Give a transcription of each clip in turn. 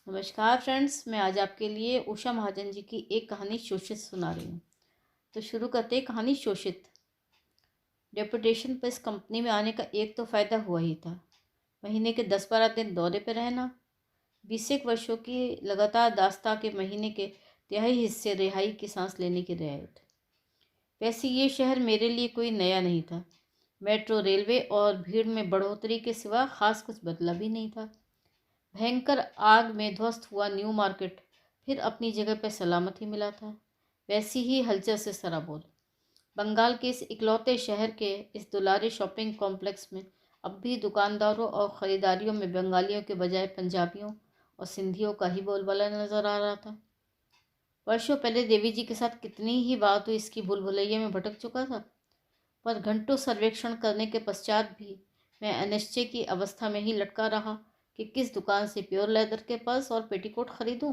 नमस्कार फ्रेंड्स, मैं आज आपके लिए उषा महाजन जी की एक कहानी शोषित सुना रही हूँ। तो शुरू करते हैं कहानी शोषित। डेपुटेशन पर इस कंपनी में आने का एक तो फ़ायदा हुआ ही था। महीने के 10-12 दिन दौरे पर रहना। 20 वर्षों की लगातार दास्ता के महीने के तिहाई हिस्से रिहाई की सांस लेने की रियायत। वैसे ये शहर मेरे लिए कोई नया नहीं था। मेट्रो, रेलवे और भीड़ में बढ़ोतरी के सिवा खास कुछ बदला भी नहीं था। भयंकर आग में ध्वस्त हुआ न्यू मार्केट फिर अपनी जगह पर सलामत ही मिला था। वैसी ही हलचल से सराबोर बंगाल के इस इकलौते शहर के इस दुलारे शॉपिंग कॉम्प्लेक्स में अब भी दुकानदारों और ख़रीदारियों में बंगालियों के बजाय पंजाबियों और सिंधियों का ही बोलबाला नजर आ रहा था। वर्षों पहले देवी जी के साथ कितनी ही बात हुई, इसकी भूल भुलैया में भटक चुका था। पर घंटों सर्वेक्षण करने के पश्चात भी मैं अनिश्चय की अवस्था में ही लटका रहा कि किस दुकान से प्योर लेदर के पर्स और पेटीकोट खरीदूं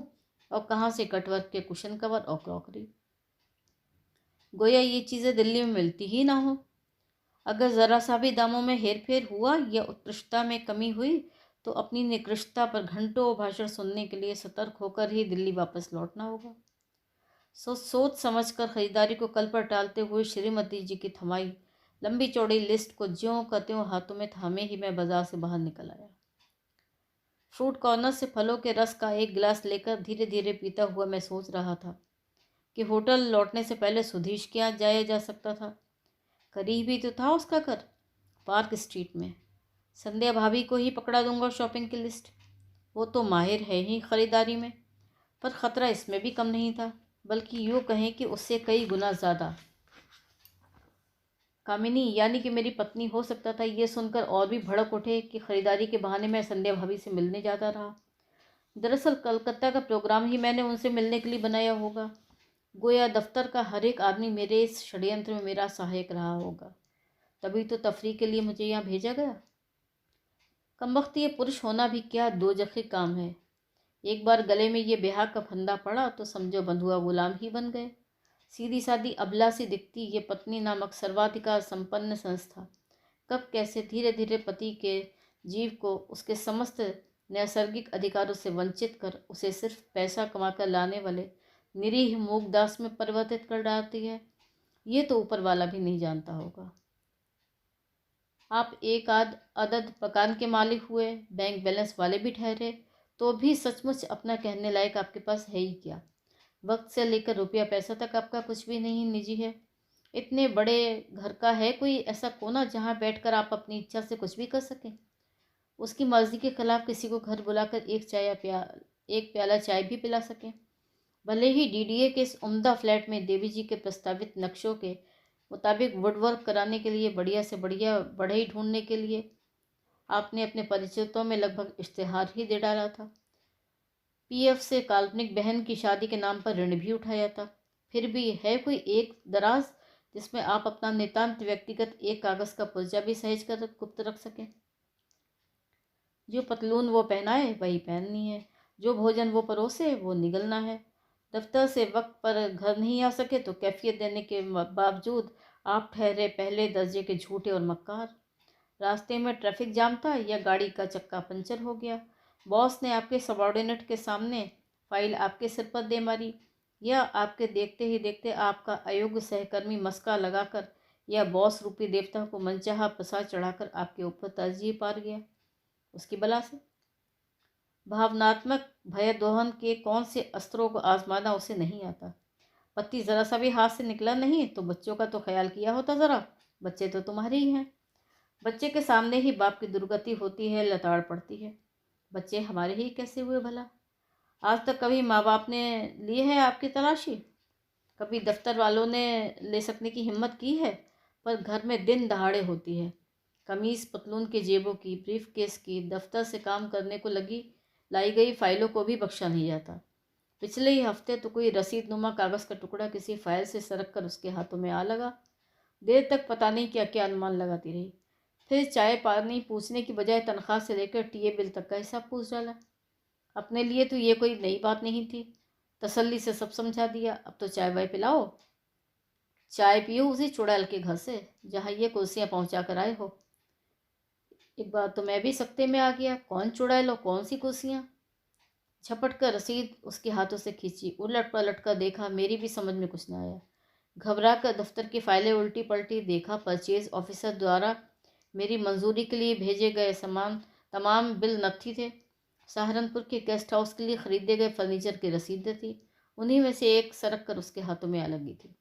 और कहाँ से कटवर्क के कुशन कवर और क्रॉकरी। गोया ये चीज़ें दिल्ली में मिलती ही ना हो। अगर ज़रा सा भी दामों में हेरफेर हुआ या उत्कृष्टता में कमी हुई तो अपनी निकृष्टता पर घंटों भाषण सुनने के लिए सतर्क होकर ही दिल्ली वापस लौटना होगा। सोच समझ कर खरीदारी को कल पर टालते हुए श्रीमती जी की थमाई लंबी चौड़ी लिस्ट को ज्यों का त्यों हाथों में थामे ही मैं बाजार से बाहर निकल आया। फ्रूट कॉर्नर से फलों के रस का एक गिलास लेकर धीरे धीरे पीता हुआ मैं सोच रहा था कि होटल लौटने से पहले सुधीश के यहाँ जाया जा सकता था। करीब ही तो था उसका घर, पार्क स्ट्रीट में। संध्या भाभी को ही पकड़ा दूंगा शॉपिंग की लिस्ट। वो तो माहिर है ही खरीदारी में। पर ख़तरा इसमें भी कम नहीं था, बल्कि यूँ कहें कि उससे कई गुना ज़्यादा। कामिनी यानी कि मेरी पत्नी हो सकता था ये सुनकर और भी भड़क उठे कि खरीदारी के बहाने मैं संध्या भाभी से मिलने जाता रहा। दरअसल कलकत्ता का प्रोग्राम ही मैंने उनसे मिलने के लिए बनाया होगा। गोया दफ्तर का हर एक आदमी मेरे इस षड्यंत्र में मेरा सहायक रहा होगा। तभी तो तफरीह के लिए मुझे यहाँ भेजा गया। कमबख्त ये पुरुष होना भी क्या दोजखी काम है। एक बार गले में ये ब्याह का फंदा पड़ा तो समझो बंधुआ गुलाम ही बन गए। सीधी सादी अबला सी दिखती ये पत्नी नामक सर्वाधिकार संपन्न संस्था कब कैसे धीरे धीरे पति के जीव को उसके समस्त नैसर्गिक अधिकारों से वंचित कर उसे सिर्फ पैसा कमाकर लाने वाले निरीह मूकदास में परिवर्तित कर डालती है, ये तो ऊपर वाला भी नहीं जानता होगा। आप एक अदद मकान के मालिक हुए, बैंक बैलेंस वाले भी ठहरे, तो भी सचमुच अपना कहने लायक आपके पास है ही क्या। वक्त से लेकर रुपया पैसा तक आपका कुछ भी नहीं निजी है। इतने बड़े घर का है कोई ऐसा कोना जहाँ बैठकर आप अपनी इच्छा से कुछ भी कर सकें। उसकी मर्जी के खिलाफ किसी को घर बुलाकर एक प्याला चाय भी पिला सकें। भले ही डीडीए के इस उम्दा फ्लैट में देवी जी के प्रस्तावित नक्शों के मुताबिक वुडवर्क कराने के लिए बढ़िया से बढ़िया बढ़ई ढूंढने के लिए आपने अपने परिचितों में लगभग इश्तेहार ही दे डाला था। पीएफ से काल्पनिक बहन की शादी के नाम पर ऋण भी उठाया था। फिर भी है कोई एक दराज जिसमें आप अपना नितांत व्यक्तिगत एक कागज़ का पुर्जा भी सहेज कर गुप्त रख सकें। जो पतलून वो पहनाए वही पहननी है, जो भोजन वो परोसे वो निगलना है। दफ्तर से वक्त पर घर नहीं आ सके तो कैफियत देने के बावजूद आप ठहरे पहले दर्जे के झूठे और मक्कार। रास्ते में ट्रैफिक जाम था या गाड़ी का चक्का पंचर हो गया, बॉस ने आपके सबॉर्डिनेट के सामने फाइल आपके सिर पर दे मारी, या आपके देखते ही देखते आपका अयोग्य सहकर्मी मस्का लगाकर या बॉस रूपी देवता को मनचाहा प्रसाद चढ़ाकर आपके ऊपर तरजीह पार गया। उसकी बला से भावनात्मक भय दोहन के कौन से अस्त्रों को आजमाना उसे नहीं आता। पति ज़रा सा भी हाथ से निकला नहीं तो बच्चों का तो ख्याल किया होता ज़रा। बच्चे तो तुम्हारे ही हैं। बच्चे के सामने ही बाप की दुर्गति होती है, लताड़ पड़ती है। बच्चे हमारे ही कैसे हुए भला। आज तक कभी माँ बाप ने लिए है आपकी तलाशी? कभी दफ्तर वालों ने ले सकने की हिम्मत की है? पर घर में दिन दहाड़े होती है। कमीज़ पतलून के जेबों की, ब्रीफ केस की, दफ्तर से काम करने को लाई गई फाइलों को भी बख्शा नहीं जाता। पिछले ही हफ्ते तो कोई रसीदनुमा कागज़ का टुकड़ा किसी फाइल से सरक कर उसके हाथों में आ लगा। देर तक पता नहीं क्या क्या अनुमान लगाती रही। फिर चाय पानी पूछने की बजाय तनख्वाह से लेकर टीए बिल तक का हिसाब पूछ डाला। अपने लिए तो ये कोई नई बात नहीं थी। तसल्ली से सब समझा दिया, अब तो चाय वाय पिलाओ। चाय पियो उसी चुड़ैल के घर से जहाँ ये कुर्सियाँ पहुँचा कर आए हो। एक बार तो मैं भी सकते में आ गया, कौन चुड़ैल और कौन सी कुर्सियाँ। झपट कर रसीद उसके हाथों से खींची। उलट पलट कर देखा, मेरी भी समझ में कुछ न आया। घबरा कर दफ्तर की फाइलें उल्टी पलटी। देखा परचेज ऑफिसर द्वारा मेरी मंजूरी के लिए भेजे गए सामान तमाम बिल नत्थी थे। सहारनपुर के गेस्ट हाउस के लिए खरीदे गए फर्नीचर की रसीदें थी। उन्हीं में से एक सरक कर उसके हाथों में आ लगी थी।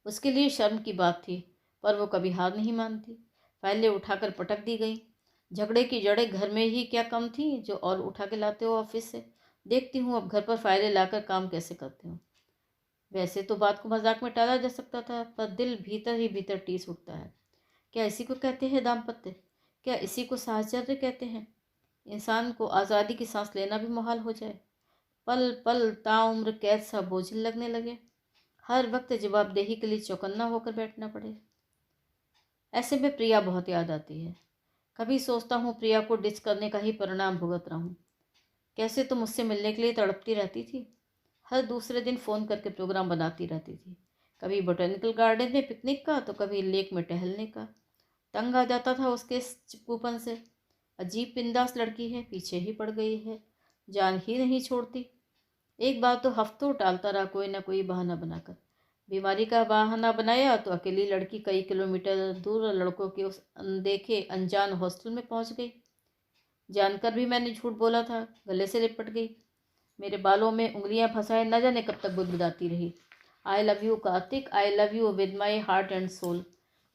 उसके लिए शर्म की बात थी, पर वो कभी हार नहीं मानती। फाइलें उठाकर पटक दी गई। झगड़े की जड़ें घर में ही क्या कम थी जो और उठा के लाते हो ऑफिस से। देखती हूँ अब घर पर फाइलें लाकर काम कैसे करते हो। वैसे तो बात को मजाक में टाला जा सकता था, पर दिल भीतर ही भीतर टीस उठता है। क्या इसी को कहते हैं दाम्पत्य? क्या इसी को साहचर्य कहते हैं? इंसान को आज़ादी की सांस लेना भी मुहाल हो जाए। पल पल ताउम्र कैद सा बोझिल लगने लगे। हर वक्त जवाबदेही के लिए चौकन्ना होकर बैठना पड़े। ऐसे में प्रिया बहुत याद आती है। कभी सोचता हूँ प्रिया को डिच करने का ही परिणाम भुगत रहा हूँ। कैसे तो मुझसे मिलने के लिए तड़पती रहती थी। हर दूसरे दिन फ़ोन करके प्रोग्राम बनाती रहती थी। कभी बोटेनिकल गार्डन में पिकनिक का, तो कभी लेक में टहलने का। तंग आ जाता था उसके इस चिपकूपन से। अजीब बिंदास लड़की है, पीछे ही पड़ गई है, जान ही नहीं छोड़ती। एक बार तो हफ्तों टालता रहा कोई ना कोई बहाना बनाकर। बीमारी का बहाना बनाया तो अकेली लड़की कई किलोमीटर दूर लड़कों के उस अनदेखे अनजान हॉस्टल में पहुंच गई। जानकर भी मैंने झूठ बोला था, गले से लिपट गई। मेरे बालों में उंगलियां फंसाए न जाने कब तक बुदबुदाती रही। I love you Kartik, I love you with my heart and soul.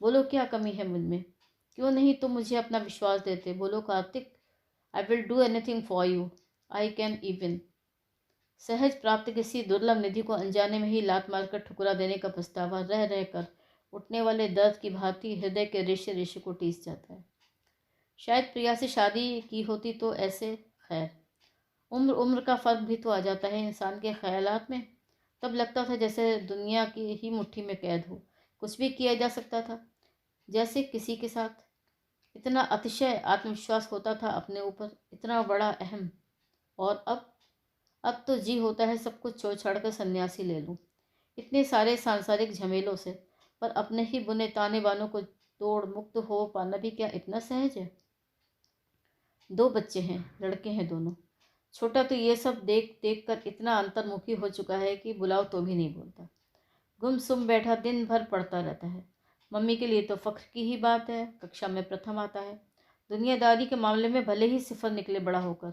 बोलो क्या कमी है मुझ में? क्यों नहीं तुम मुझे अपना विश्वास देते? बोलो Kartik, I will do anything for you, I can even. सहज प्राप्त किसी दुर्लभ निधि को अनजाने में ही लात मारकर ठुकरा देने का पछतावा रह रह कर उठने वाले दर्द की भांति हृदय के रेशे रेशे को टीस जाता है। शायद प्रिया से शादी की होती तो ऐसे। खैर, उम्र उम्र का फ़र्क भी तो आ जाता है इंसान के ख्यालात में। तब लगता था जैसे दुनिया की ही मुट्ठी में कैद हो, कुछ भी किया जा सकता था, जैसे किसी के साथ। इतना अतिशय आत्मविश्वास होता था अपने ऊपर, इतना बड़ा अहम। और अब तो जी होता है सब कुछ छोड़ छाड़ कर सन्यासी ले लूं, इतने सारे सांसारिक झमेलों से। पर अपने ही बुने ताने बानों को तोड़ मुक्त हो पाना भी क्या इतना सहज है? 2 बच्चे हैं, लड़के हैं दोनों। छोटा तो ये सब देख देख कर इतना अंतर्मुखी हो चुका है कि बुलाओ तो भी नहीं बोलता। गुमसुम बैठा दिन भर पढ़ता रहता है। मम्मी के लिए तो फख्र की ही बात है, कक्षा में प्रथम आता है। दुनियादारी के मामले में भले ही सिफर निकले बड़ा होकर,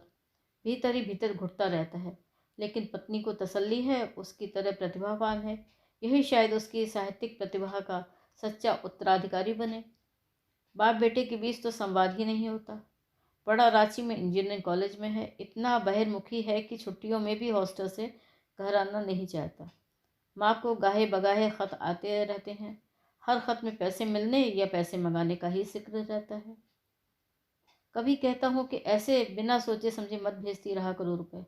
भीतर ही भीतर घुटता रहता है। लेकिन पत्नी को तसल्ली है, उसकी तरह प्रतिभावान है। यही शायद उसकी साहित्यिक प्रतिभा का सच्चा उत्तराधिकारी बने। बाप बेटे के बीच तो संवाद ही नहीं होता। बड़ा रांची में इंजीनियरिंग कॉलेज में है, इतना बहिर्मुखी है कि छुट्टियों में भी हॉस्टल से घर आना नहीं चाहता। माँ को गाहे बगाहे खत आते रहते हैं। हर खत में पैसे मिलने या पैसे मंगाने का ही जिक्र रहता है। कभी कहता हूँ कि ऐसे बिना सोचे समझे मत भेजती रहा करो रुपए।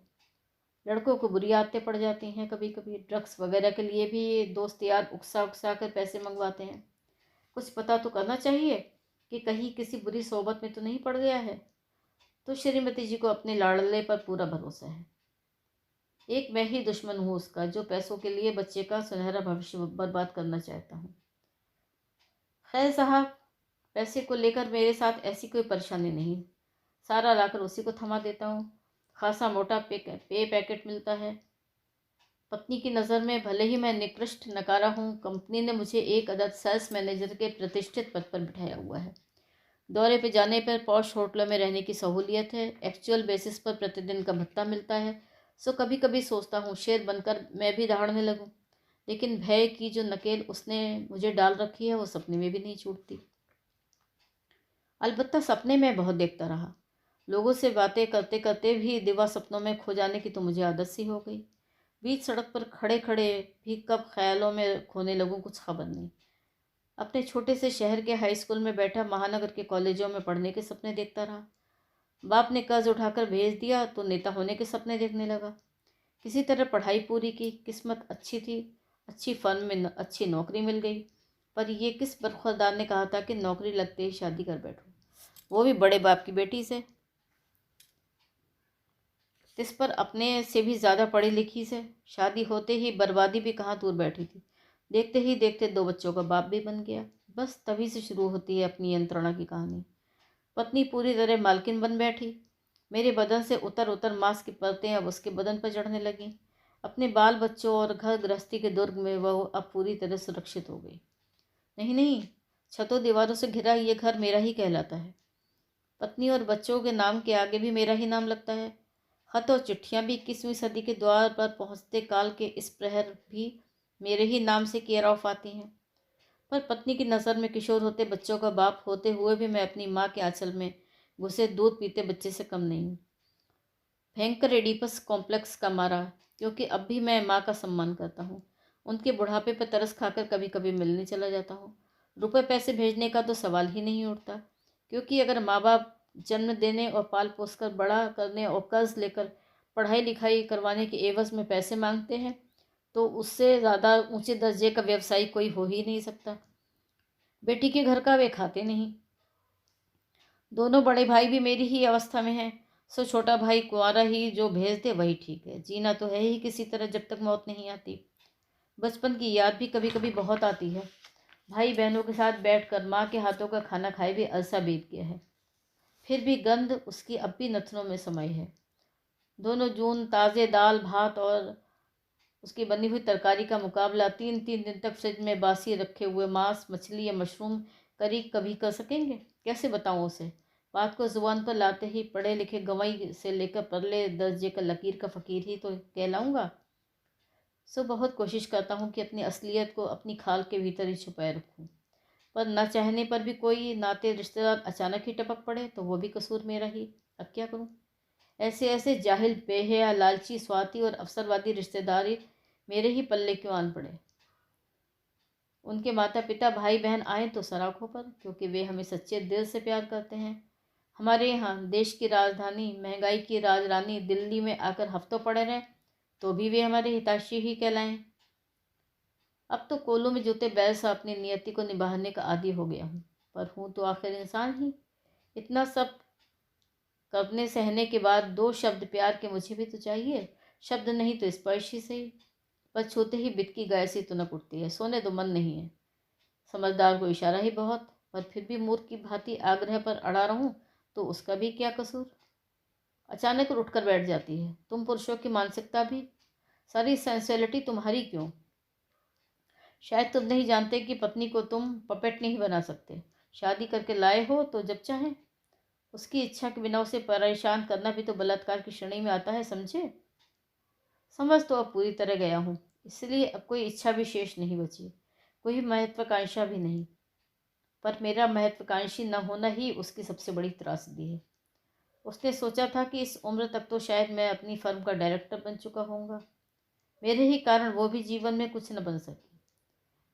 लड़कों को बुरी आदतें पड़ जाती हैं। कभी कभी ड्रग्स वगैरह के लिए भी दोस्त यार उकसा उकसा कर पैसे मंगवाते हैं। कुछ पता तो करना चाहिए कि कहीं किसी बुरी सोबत में तो नहीं पड़ गया है। तो श्रीमती जी को अपने लाडले पर पूरा भरोसा है। एक मैं ही दुश्मन हूँ उसका, जो पैसों के लिए बच्चे का सुनहरा भविष्य बर्बाद करना चाहता हूँ। खैर साहब, पैसे को लेकर मेरे साथ ऐसी कोई परेशानी नहीं। सारा लाकर उसी को थमा देता हूँ। खासा मोटा पे पैकेट मिलता है। पत्नी की नज़र में भले ही मैं निकृष्ट नकारा हूँ, कंपनी ने मुझे एक अदद सेल्स मैनेजर के प्रतिष्ठित पद पर बिठाया हुआ है। दौरे पे जाने पर पॉश होटलों में रहने की सहूलियत है। एक्चुअल बेसिस पर प्रतिदिन का भत्ता मिलता है। सो कभी कभी सोचता हूँ शेर बनकर मैं भी दहाड़ने लगूँ। लेकिन भय की जो नकेल उसने मुझे डाल रखी है वो सपने में भी नहीं छूटती। अलबत्ता सपने में बहुत देखता रहा। लोगों से बातें करते करते भी दिवा सपनों में खो जाने की तो मुझे आदत सी हो गई। बीच सड़क पर खड़े खड़े भी कब ख्यालों में खोने लगूं कुछ खबर नहीं। अपने छोटे से शहर के हाई स्कूल में बैठा महानगर के कॉलेजों में पढ़ने के सपने देखता रहा। बाप ने कर्ज उठाकर भेज दिया तो नेता होने के सपने देखने लगा। किसी तरह पढ़ाई पूरी की, किस्मत अच्छी थी, अच्छी फर्म में अच्छी नौकरी मिल गई। पर ये किस बरखुरदार ने कहा था कि नौकरी लगते ही शादी कर बैठो, वो भी बड़े बाप की बेटी से, जिस पर अपने से भी ज़्यादा पढ़ी लिखी से। शादी होते ही बर्बादी भी कहाँ दूर बैठी थी। देखते ही देखते 2 बच्चों का बाप भी बन गया। बस तभी से शुरू होती है अपनी यंत्रणा की कहानी। पत्नी पूरी तरह मालकिन बन बैठी। मेरे बदन से उतर उतर मांस की परतें अब उसके बदन पर चढ़ने लगीं। अपने बाल बच्चों और घर गृहस्थी के दुर्ग में वह अब पूरी तरह सुरक्षित हो गई। नहीं नहीं, छतों दीवारों से घिरा ये घर मेरा ही कहलाता है। पत्नी और बच्चों के नाम के आगे भी मेरा ही नाम लगता है। खत और चिट्ठियां भी 21वीं सदी के द्वार पर पहुंचते काल के इस प्रहर भी मेरे ही नाम से केयर ऑफ आती हैं। पर पत्नी की नज़र में किशोर होते बच्चों का बाप होते हुए भी मैं अपनी माँ के आंचल में घुसे दूध पीते बच्चे से कम नहीं हूँ। भयंकर एडिपस कॉम्प्लेक्स का मारा, क्योंकि अब भी मैं माँ का सम्मान करता हूँ। उनके बुढ़ापे पर तरस खाकर कभी कभी मिलने चला जाता हूँ। रुपए पैसे भेजने का तो सवाल ही नहीं उठता, क्योंकि अगर माँ बाप जन्म देने और पाल पोस कर बड़ा करने और कर्ज लेकर पढ़ाई लिखाई करवाने के एवज में पैसे मांगते हैं तो उससे ज़्यादा ऊंचे दर्जे का व्यवसायी कोई हो ही नहीं सकता। बेटी के घर का वे खाते नहीं। दोनों बड़े भाई भी मेरी ही अवस्था में हैं। सो छोटा भाई कुंवारा ही जो भेज दे वही ठीक है। जीना तो है ही किसी तरह जब तक मौत नहीं आती। बचपन की याद भी कभी कभी बहुत आती है। भाई बहनों के साथ बैठकर माँ के हाथों का खाना खाए भी अरसा बीत गया है, फिर भी गंध उसकी अब भी नथनों में समाई है। दोनों जून ताज़े दाल भात और उसकी बनी हुई तरकारी का मुकाबला 3-3 दिन तक फ्रिज में बासी रखे हुए मांस मछली या मशरूम करी कभी कर सकेंगे? कैसे बताऊं उसे? बात को जुबान पर लाते ही पढ़े लिखे गंवई से लेकर परले दर्जे का लकीर का फ़कीर ही तो कहलाऊंगा। सो बहुत कोशिश करता हूँ कि अपनी असलियत को अपनी खाल के भीतर ही छुपाए रखूँ, पर न चाहने पर भी कोई नाते रिश्तेदार अचानक ही टपक पड़े तो वो भी कसूर मेरा ही। अब क्या करूँ? ऐसे ऐसे जाहिल बेहया लालची स्वार्थी और अवसरवादी रिश्तेदारी मेरे ही पल्ले क्यों आन पड़े? उनके माता पिता भाई बहन आए तो सराखों पर, क्योंकि वे हमें सच्चे दिल से प्यार करते हैं। हमारे यहाँ देश की राजधानी महंगाई की राजरानी दिल्ली में आकर हफ्तों पड़े रहें तो भी वे हमारे हितैषी ही कहलाएं। अब तो कोलों में जूते बैल सा अपनी नियति को निभाने का आदी हो गया हूँ, पर हूँ तो आखिर इंसान ही। इतना सब करने सहने के बाद 2 शब्द प्यार के मुझे भी तो चाहिए। शब्द नहीं तो स्पर्श ही सही, पर छूते ही बितकी गाय सी तुनक उठती है। सोने तो मन नहीं है। समझदार को इशारा ही बहुत, पर फिर भी मूर्ख की भांति आग्रह पर अड़ा रहूं तो उसका भी क्या कसूर? अचानक उठकर बैठ जाती है। तुम पुरुषों की मानसिकता भी, सारी सेंसुअलिटी तुम्हारी क्यों? शायद तुम नहीं जानते कि पत्नी को तुम पपेट नहीं बना सकते। शादी करके लाए हो तो जब चाहें उसकी इच्छा के बिना उसे परेशान करना भी तो बलात्कार की श्रेणी में आता है, समझे? समझ तो अब पूरी तरह गया हूँ, इसलिए अब कोई इच्छा भी शेष नहीं बची, कोई महत्वाकांक्षा भी नहीं। पर मेरा महत्वाकांक्षी न होना ही उसकी सबसे बड़ी त्रासदी है। उसने सोचा था कि इस उम्र तक तो शायद मैं अपनी फर्म का डायरेक्टर बन चुका होऊंगा। मेरे ही कारण वो भी जीवन में कुछ न बन सकी।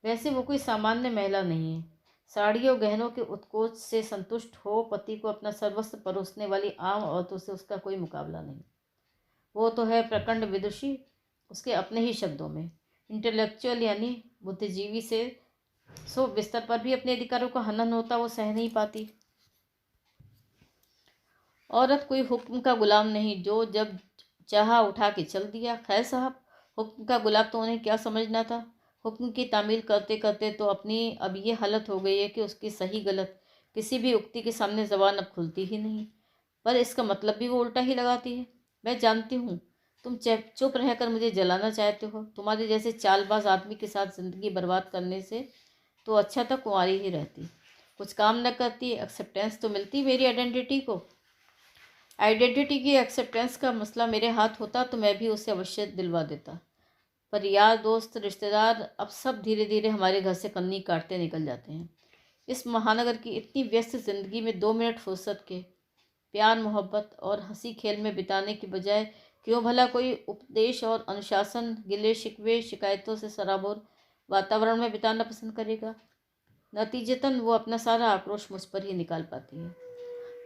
वैसे वो कोई सामान्य महिला नहीं है। साड़ियों गहनों के उत्कोच से संतुष्ट हो पति को अपना सर्वस्व परोसने वाली आम औरतों से उसका कोई मुकाबला नहीं। वो तो है प्रकांड विदुषी, उसके अपने ही शब्दों में इंटेलेक्चुअल यानी बुद्धिजीवी से। सो बिस्तर पर भी अपने अधिकारों का हनन होता वो सह नहीं पाती। औरत कोई हुक्म का गुलाम नहीं जो जब चाहा उठा के चल दिया। खैर साहब, हुक्म का गुलाम तो उन्हें क्या समझना था? हुक्म की तामील करते करते तो अपनी अब ये हालत हो गई है कि उसकी सही गलत किसी भी उक्ति के सामने ज़बान अब खुलती ही नहीं। पर इसका मतलब भी वो उल्टा ही लगाती है। मैं जानती हूँ तुम चुप रहकर मुझे जलाना चाहते हो। तुम्हारे जैसे चालबाज आदमी के साथ ज़िंदगी बर्बाद करने से तो अच्छा था कुंवारी ही रहती। कुछ काम न करती, एक्सेप्टेंस तो मिलती मेरी आइडेंटिटी को। आइडेंटिटी की एक्सेप्टेंस का मसला मेरे हाथ होता तो मैं भी उसे अवश्य दिलवा देता। पर यार दोस्त रिश्तेदार अब सब धीरे धीरे हमारे घर से कन्नी काटते निकल जाते हैं। इस महानगर की इतनी व्यस्त ज़िंदगी में 2 मिनट फुर्सत के प्यार मोहब्बत और हंसी खेल में बिताने की बजाय क्यों भला कोई उपदेश और अनुशासन गिले शिकवे शिकायतों से सराबोर वातावरण में बिताना पसंद करेगा? नतीजतन वो अपना सारा आक्रोश मुझ पर ही निकाल पाती है।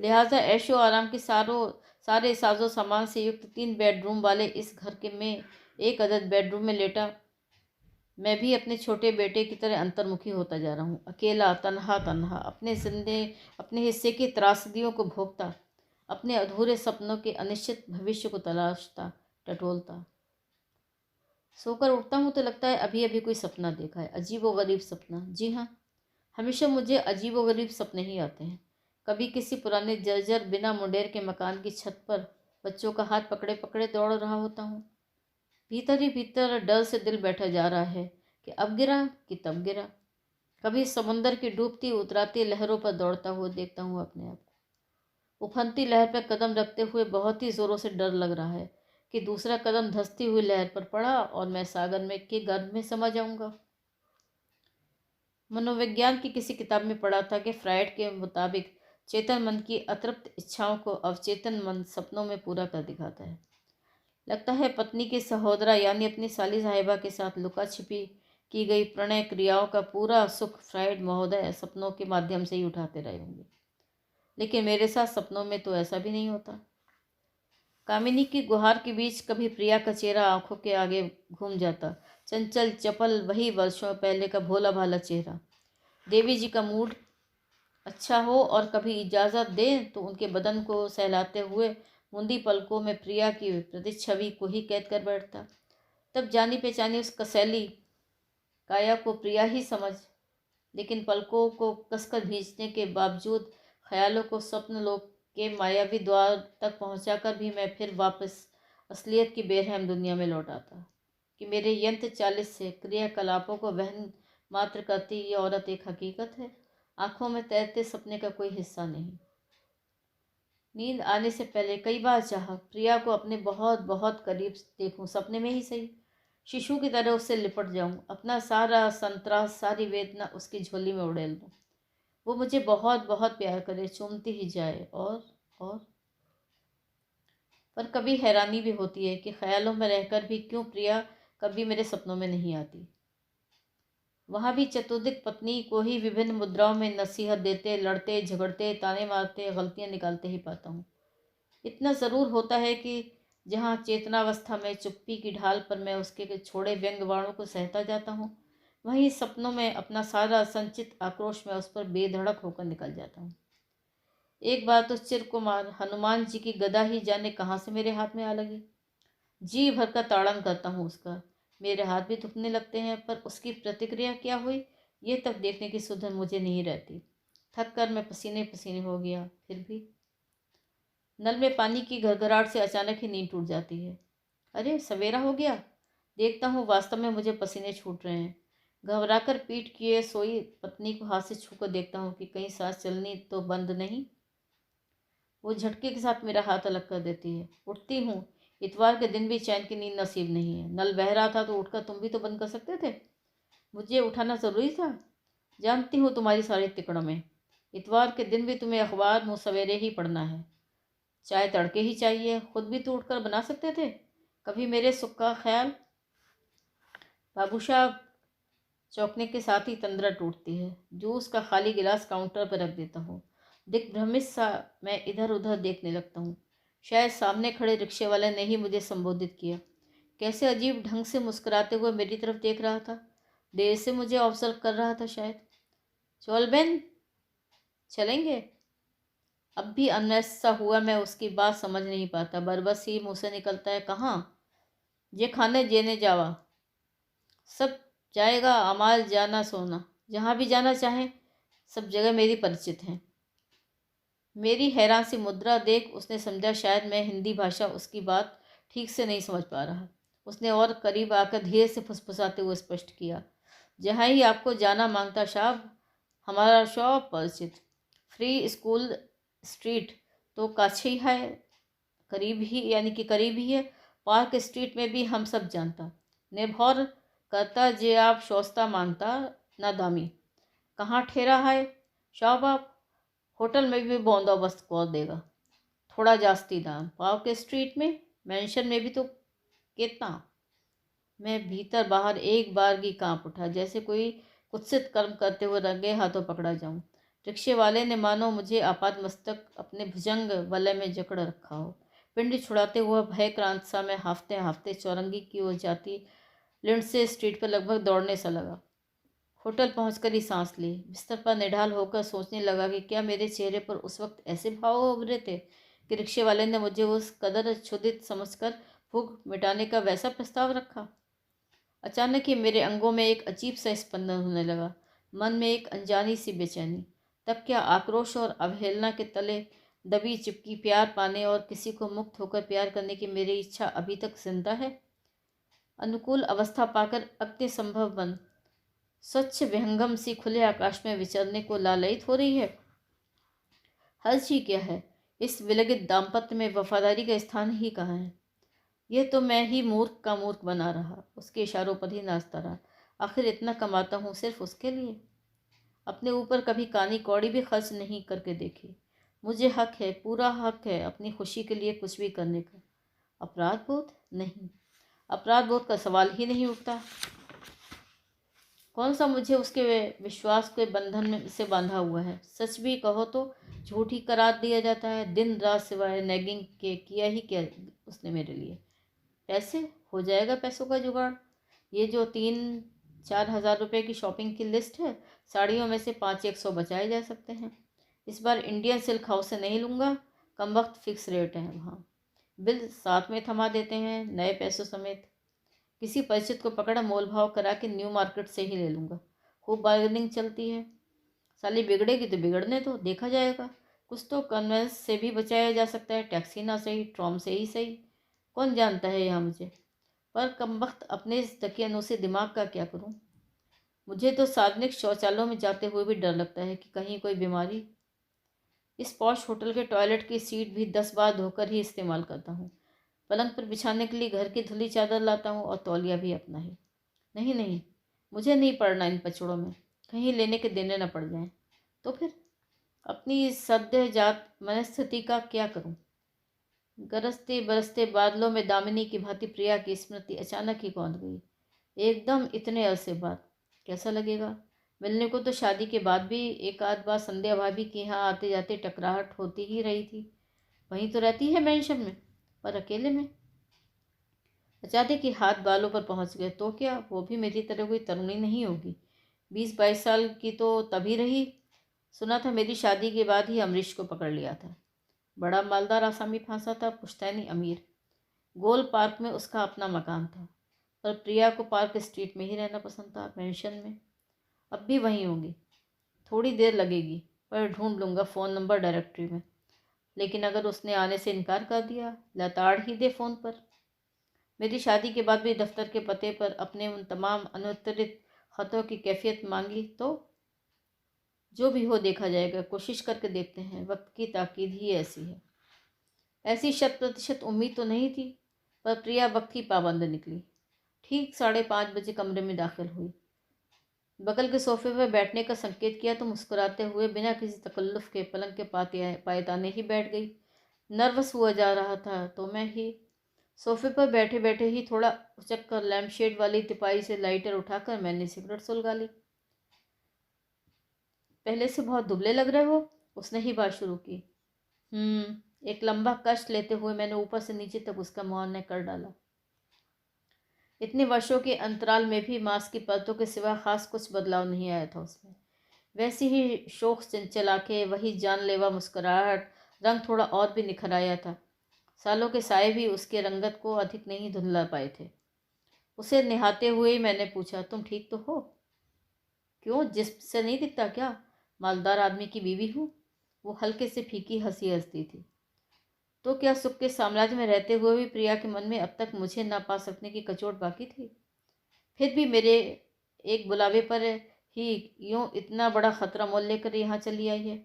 लिहाजा ऐशो आराम के सारे साजो सामान से युक्त 3 बेडरूम वाले इस घर के में एक अदद बेडरूम में लेटा मैं भी अपने छोटे बेटे की तरह अंतर्मुखी होता जा रहा हूँ। अकेला तन्हा तन्हा अपने हिस्से की त्रासदियों को भोगता, अपने अधूरे सपनों के अनिश्चित भविष्य को तलाशता टटोलता। सोकर उठता हूँ तो लगता है अभी अभी कोई सपना देखा है, अजीब व गरीब सपना। जी हाँ, हमेशा मुझे अजीब व गरीब सपने ही आते हैं। कभी किसी पुराने जर्जर बिना मुंडेर के मकान की छत पर बच्चों का हाथ पकड़े पकड़े दौड़ रहा होता हूँ। भीतर ही भीतर डर से दिल बैठा जा रहा है कि अब गिरा कि तब गिरा। कभी समुंदर की डूबती उतराती लहरों पर दौड़ता हुआ देखता हूँ अपने आप को। उफनती लहर पर कदम रखते हुए बहुत ही जोरों से डर लग रहा है कि दूसरा कदम धंसती हुई लहर पर पड़ा और मैं सागर में के गर्भ में समा जाऊंगा। मनोविज्ञान की किसी किताब में पढ़ा था कि फ्रायड के मुताबिक चेतन मन की अतृप्त इच्छाओं को अवचेतन मन सपनों में पूरा कर दिखाता है। लगता है पत्नी के सहोदरा यानी अपनी साली साहिबा के साथ लुका छिपी की गई प्रणय क्रियाओं का पूरा सुख फ्रायड महोदय सपनों के माध्यम से ही उठाते रहे होंगे। लेकिन मेरे साथ सपनों में तो ऐसा भी नहीं होता। कामिनी की गुहार के बीच कभी प्रिया का चेहरा आंखों के आगे घूम जाता, चंचल चपल वही वर्षों पहले का भोला भाला चेहरा। देवी जी का मूड अच्छा हो और कभी इजाज़त दें तो उनके बदन को सहलाते हुए मुंदी पलकों में प्रिया की प्रतिच्छवि को ही कैद कर बैठता। तब जानी पहचानी उस कसैली काया को प्रिया ही समझ, लेकिन पलकों को कसकर भींचने के बावजूद ख्यालों को स्वप्न लोक के मायावी द्वार तक पहुंचाकर भी मैं फिर वापस असलियत की बेरहम दुनिया में लौट आता कि मेरे यंत्र चालिस से क्रियाकलापों को वहन मात्र करती ये औरत एक हकीकत है, आंखों में तैरते सपने का कोई हिस्सा नहीं। नींद आने से पहले कई बार चाहा प्रिया को अपने बहुत बहुत करीब देखूं, सपने में ही सही। शिशु की तरह उससे लिपट जाऊं, अपना सारा संतरास सारी वेदना उसकी झोली में उड़ेल दूं। वो मुझे बहुत बहुत प्यार करे, चूमती ही जाए और पर कभी हैरानी भी होती है कि ख्यालों में रहकर भी क्यों प्रिया कभी मेरे सपनों में नहीं आती। वहाँ भी चतुर्दिक पत्नी को ही विभिन्न मुद्राओं में नसीहत देते, लड़ते झगड़ते, ताने मारते, गलतियाँ निकालते ही पाता हूँ। इतना ज़रूर होता है कि जहाँ चेतनावस्था में चुप्पी की ढाल पर मैं उसके छोड़े व्यंग वाणों को सहता जाता हूँ, वहीं सपनों में अपना सारा संचित आक्रोश में उस पर बेधड़क होकर निकल जाता हूँ। एक बार तो चिर कुमार हनुमान जी की गदा ही जाने कहाँ से मेरे हाथ में आ लगी। जी भर का ताड़न करता हूँ उसका, मेरे हाथ भी दुखने लगते हैं, पर उसकी प्रतिक्रिया क्या हुई ये तक देखने की सुधन मुझे नहीं रहती। थक कर मैं पसीने पसीने हो गया। फिर भी नल में पानी की घरघराहट से अचानक ही नींद टूट जाती है। अरे सवेरा हो गया। देखता हूँ वास्तव में मुझे पसीने छूट रहे हैं। घबराकर पीठ किए सोई पत्नी को हाथ से छूकर देखता हूँ कि कहीं सांस चलनी तो बंद नहीं। वो झटके के साथ मेरा हाथ अलग कर देती है। उठती हूँ। इतवार के दिन भी चैन की नींद नसीब नहीं है। नल बह रहा था तो उठकर तुम भी तो बंद कर सकते थे। मुझे उठाना ज़रूरी था। जानती हूँ तुम्हारी सारी तिकड़ों में। इतवार के दिन भी तुम्हें अखबार मुँह सवेरे ही पढ़ना है। चाय तड़के ही चाहिए, खुद भी तो उठकर बना सकते थे। कभी मेरे सुख का ख्याल। बाबू साहब चौंकने के साथ ही तंद्रा टूटती है। जूस का खाली गिलास काउंटर पर रख देता हूँ। दिग्भ्रमित सा मैं इधर उधर देखने लगता हूँ। शायद सामने खड़े रिक्शे वाले ने ही मुझे संबोधित किया। कैसे अजीब ढंग से मुस्कुराते हुए मेरी तरफ देख रहा था। देर से मुझे ऑब्जर्व कर रहा था शायद। चल बेन, चलेंगे। अब भी अनमैस सा हुआ मैं उसकी बात समझ नहीं पाता। बरबस ही मुँह से निकलता है, कहाँ? जे खाने जेने जावा। सब जाएगा अमाल जाना सोना, जहाँ भी जाना चाहें। सब जगह मेरी परिचित हैं। मेरी हैरान सी मुद्रा देख उसने समझा शायद मैं हिंदी भाषा उसकी बात ठीक से नहीं समझ पा रहा। उसने और करीब आकर धीरे से फुसफुसाते हुए स्पष्ट किया, जहाँ ही आपको जाना मांगता साहब, हमारा शॉप परिचित। फ्री स्कूल स्ट्रीट तो काछी है, करीब ही यानी कि करीब ही है। पार्क स्ट्रीट में भी हम सब जानता। निर्भर करता जे आप शोस्ता मांगता ना दामी। कहाँ ठहरा है शॉप आप? होटल में भी बंदोबस्त कर देगा। थोड़ा जास्ती दाम। पार्क स्ट्रीट में मेंशन में भी तो कितना। मैं भीतर बाहर एक बार की कांप उठा, जैसे कोई कुत्सित कर्म करते हुए रंगे हाथों पकड़ा जाऊं। रिक्शे वाले ने मानो मुझे आपात मस्तक अपने भुजंग वलय में जकड़ रखा हो। पिंड छुड़ाते हुआ भय क्रांत सा मैं हाफते हाफते चौरंगी की ओर जाती लिंडसे स्ट्रीट पर लगभग दौड़ने सा लगा। होटल पहुंचकर ही सांस ली। बिस्तर पर निढाल होकर सोचने लगा कि क्या मेरे चेहरे पर उस वक्त ऐसे भाव उभरे थे कि रिक्शे वाले ने मुझे उस कदर क्षुधित समझकर भूख मिटाने का वैसा प्रस्ताव रखा। अचानक ही मेरे अंगों में एक अजीब सा स्पंदन होने लगा, मन में एक अनजानी सी बेचैनी। तब क्या आक्रोश और अवहेलना के तले दबी चिपकी प्यार पाने और किसी को मुक्त होकर प्यार करने की मेरी इच्छा अभी तक जिंदा है? अनुकूल अवस्था पाकर अग्नि संभव बन स्वच्छ विहंगम सी खुले आकाश में विचरने को लालयित हो रही है। हर्ष ही क्या है, इस विलगित दाम्पत्य में वफादारी का स्थान ही कहाँ है? यह तो मैं ही मूर्ख का मूर्ख बना रहा, उसके इशारों पर ही नाचता रहा। आखिर इतना कमाता हूँ सिर्फ उसके लिए, अपने ऊपर कभी कानी कौड़ी भी खर्च नहीं करके देखी। मुझे हक है, पूरा हक है अपनी खुशी के लिए कुछ भी करने का। अपराध बोध नहीं, अपराध बोध का सवाल ही नहीं उठता। कौन सा मुझे उसके विश्वास के बंधन में से बांधा हुआ है? सच भी कहो तो झूठ ही करार दिया जाता है। दिन रात सिवाय नैगिंग के किया ही क्या उसने मेरे लिए? पैसे, हो जाएगा पैसों का जुगाड़। ये जो 3-4 हज़ार रुपये की शॉपिंग की लिस्ट है, साड़ियों में से 5-100 बचाए जा सकते हैं। इस बार इंडियन सिल्क हाउस से नहीं लूँगा, कम वक्त फिक्स रेट है वहाँ। बिल साथ में थमा देते हैं नए पैसों समेत। किसी परिचित को पकड़ा मोल भाव करा के न्यू मार्केट से ही ले लूँगा। खूब बार्गेनिंग चलती है। साली बिगड़ेगी तो बिगड़ने दो, देखा जाएगा। कुछ तो कन्वेंस से भी बचाया जा सकता है, टैक्सी ना सही ट्रॉम से ही सही। कौन जानता है यहाँ मुझे, पर कमबख्त अपने इस दकियानू से दिमाग का क्या करूँ? मुझे तो सार्वजनिक शौचालयों में जाते हुए भी डर लगता है कि कहीं कोई बीमारी। इस पॉश होटल के टॉयलेट की सीट भी 10 बार धोकर ही इस्तेमाल करता हूँ। पलंग पर बिछाने के लिए घर की धुली चादर लाता हूँ और तौलिया भी अपना ही। नहीं नहीं, मुझे नहीं पड़ना इन पचड़ों में, कहीं लेने के देने न पड़ जाएं। तो फिर अपनी सद्य जात मनस्थिति का क्या करूं? गरजते बरसते बादलों में दामिनी की भांति प्रिया की स्मृति अचानक ही कौंध गई। एकदम इतने अरसे बाद। कैसा लगेगा? मिलने को तो शादी के बाद भी एक आध बार संध्या भाभी के यहाँ आते जाते टकराहट होती ही रही थी। वहीं तो रहती है मेंशन में, पर अकेले में। अचानक ही हाथ बालों पर पहुंच गए तो क्या, वो भी मेरी तरह कोई तरुणी नहीं होगी? 20-22 साल की तो तभी रही। सुना था मेरी शादी के बाद ही अमरीश को पकड़ लिया था। बड़ा मालदार आसामी फांसा था, पुश्तैनी अमीर। गोल पार्क में उसका अपना मकान था, पर प्रिया को पार्क स्ट्रीट में ही रहना पसंद था, पेंशन में। अब भी वहीं होंगी। थोड़ी देर लगेगी, पर ढूंढ लूँगा फ़ोन नंबर डायरेक्टरी में। लेकिन अगर उसने आने से इनकार कर दिया, लताड़ ही दे फ़ोन पर। मेरी शादी के बाद भी दफ्तर के पते पर अपने उन तमाम अनुत्तरित ख़तों की कैफियत मांगी तो जो भी हो देखा जाएगा, कोशिश करके देखते हैं। वक्त की ताकीद ही ऐसी है। ऐसी 100% उम्मीद तो नहीं थी, पर प्रिया वक्त की पाबंद निकली। ठीक 5:30 बजे कमरे में दाखिल हुई। बगल के सोफे पर बैठने का संकेत किया तो मुस्कुराते हुए बिना किसी तकल्लुफ़ के पलंग के पायताने ही बैठ गई। नर्वस हुआ जा रहा था तो मैं ही सोफे पर बैठे बैठे ही थोड़ा उचक कर लैम्प शेड वाली तिपाई से लाइटर उठाकर मैंने सिगरेट सुलगा ली। पहले से बहुत दुबले लग रहे हो, उसने ही बात शुरू की। एक लंबा कष्ट लेते हुए मैंने ऊपर से नीचे तक उसका मुआयना कर डाला। इतने वर्षों के अंतराल में भी मांस की परतों के सिवा खास कुछ बदलाव नहीं आया था उसमें। वैसी ही शोख चंचल आंखें, वही जानलेवा मुस्कुराहट, रंग थोड़ा और भी निखर आया था। सालों के साए भी उसके रंगत को अधिक नहीं धुंधला पाए थे। उसे निहाते हुए ही मैंने पूछा, तुम ठीक तो हो? क्यों, जिस्म से नहीं दिखता क्या? मालदार आदमी की बीवी हूँ। वो हल्के से फीकी हंसी हंसती थी। तो क्या सुख के साम्राज्य में रहते हुए भी प्रिया के मन में अब तक मुझे ना पा सकने की कचोट बाकी थी? फिर भी मेरे एक बुलावे पर ही यूं इतना बड़ा खतरा मोल लेकर यहाँ चली आई है।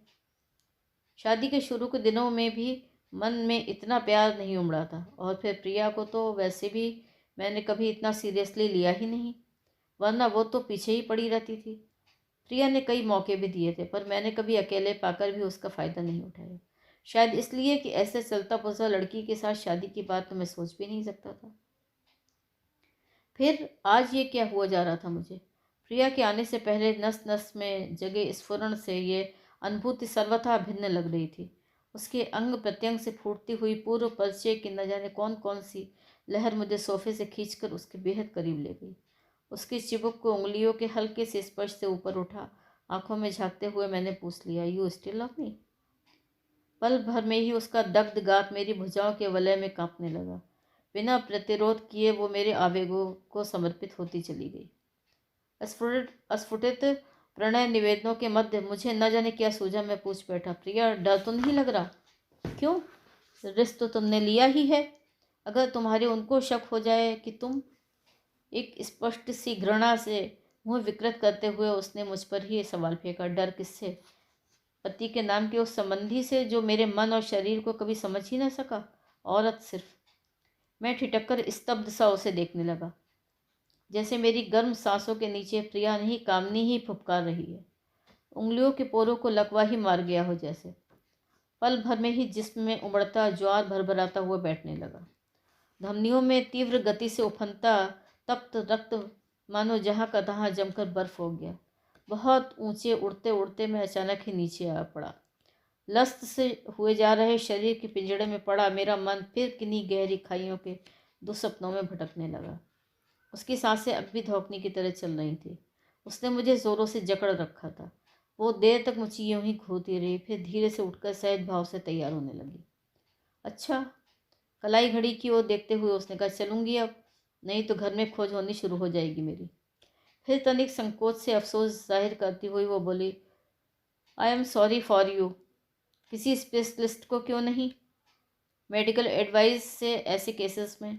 शादी के शुरू के दिनों में भी मन में इतना प्यार नहीं उमड़ा था, और फिर प्रिया को तो वैसे भी मैंने कभी इतना सीरियसली लिया ही नहीं, वरना वो तो पीछे ही पड़ी रहती थी। प्रिया ने कई मौके भी दिए थे, पर मैंने कभी अकेले पाकर भी उसका फ़ायदा नहीं उठाया। शायद इसलिए कि ऐसे चलता पुलता लड़की के साथ शादी की बात तो मैं सोच भी नहीं सकता था। फिर आज ये क्या हुआ जा रहा था मुझे? प्रिया के आने से पहले नस नस में जगे स्फुरण से ये अनुभूति सर्वथा भिन्न लग रही थी। उसके अंग प्रत्यंग से फूटती हुई पूर्व परिचय की न जाने कौन कौन सी लहर मुझे सोफे से खींचकर उसके बेहद करीब ले गई। उसकी चिबुक को उंगलियों के हल्के से स्पर्श से ऊपर उठा। आंखों में झांकते हुए मैंने पूछ लिया, यू स्टिल लव मी? पल भर में ही उसका दग्ध गात मेरी भुजाओं के वलय में कांपने लगा। बिना प्रतिरोध किए वो मेरे आवेगों को समर्पित होती चली गई। अस्फुटित प्रणय निवेदनों के मध्य मुझे न जाने क्या सूझा। मैं पूछ बैठा, प्रिया डर तो नहीं लग रहा? क्यों? रिस्क तो तुमने लिया ही है। अगर तुम्हारे उनको शक हो जाए कि तुम... एक स्पष्ट सी घृणा से मुंह विकृत करते हुए उसने मुझ पर ही सवाल फेंका। डर किससे? पति के नाम के उस संबंधी से जो मेरे मन और शरीर को कभी समझ ही न सका। औरत सिर्फ... मैं ठिठक कर स्तब्ध सा उसे देखने लगा। जैसे मेरी गर्म सांसों के नीचे प्रिया नहीं कामनी ही फुफकार रही है। उंगलियों के पोरों को लकवा ही मार गया हो जैसे। पल भर में ही जिस्म में उमड़ता ज्वार भरभराता हुआ बैठने लगा। धमनियों में तीव्र गति से उफनता तप्त रक्त मानो जहाँ का तहाँ जमकर बर्फ हो गया। बहुत ऊंचे उड़ते उड़ते मैं अचानक ही नीचे आ पड़ा। लस्त से हुए जा रहे शरीर के पिंजड़े में पड़ा मेरा मन फिर किन्हीं गहरी खाइयों के दुस्सपनों में भटकने लगा। उसकी सांसें अब भी धौंकने की तरह चल रही थी। उसने मुझे जोरों से जकड़ रखा था। वो देर तक मुझे यूं ही घूरती रही, फिर धीरे से उठकर सहज भाव से तैयार होने लगी। अच्छा, कलाई घड़ी की ओर देखते हुए उसने कहा, चलूंगी अब, नहीं तो घर में खोज होनी शुरू हो जाएगी मेरी। फिर तनिक संकोच से अफसोस जाहिर करती हुई वो बोली, I am sorry for you. किसी स्पेशलिस्ट को क्यों नहीं? मेडिकल एडवाइस से ऐसे केसेस में...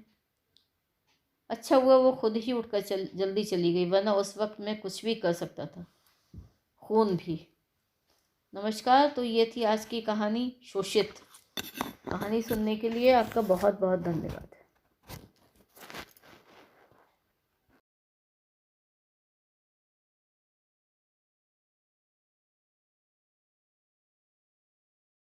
अच्छा हुआ वो खुद ही उठकर जल्दी चली गई, वरना उस वक्त मैं कुछ भी कर सकता था, खून भी। नमस्कार, तो ये थी आज की कहानी शोषित। कहानी सुनने के लिए आपका बहुत बहुत धन्यवाद।